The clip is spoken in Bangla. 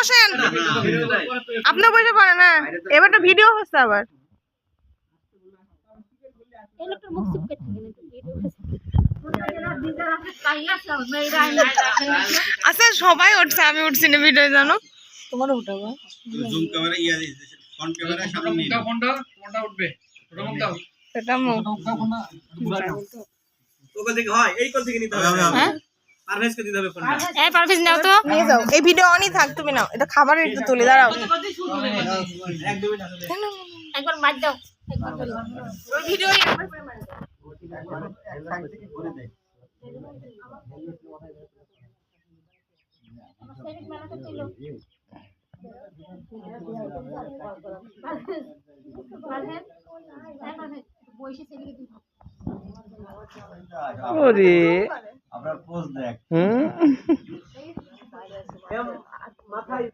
বসেন, আপনি বসে পড়েন। হ্যাঁ, এবার তো ভিডিও হচ্ছে আবার। আচ্ছা সবাই উঠছে, আমি উঠছি না ভিডিও, জানো তোমারও উঠাবো। জুম ক্যামেরা ইয়া ফ্রন্ট ক্যামেরা সামনে নিয়ে কোনটা উঠবে ওটা মত দাও, এটা মো ওকে দেখে হয় এই কোন থেকে নিতে হবে। হ্যাঁ পারভেজ কে দিতে হবে ফোনটা। এই পারভেজ নাও তো, নিয়ে যাও। এই ভিডিও অনই থাক, তুমি নাও, এটা খাবারের একটু তুলে দাঁড়াও। একবার মার দাও, একবার ওই ভিডিও একবার করে মার দাও। এক সাইড থেকে ঘুরে দে। আমার সেট বানাতে ছিল ওরে আপনার পোজ দেখ। মাথায়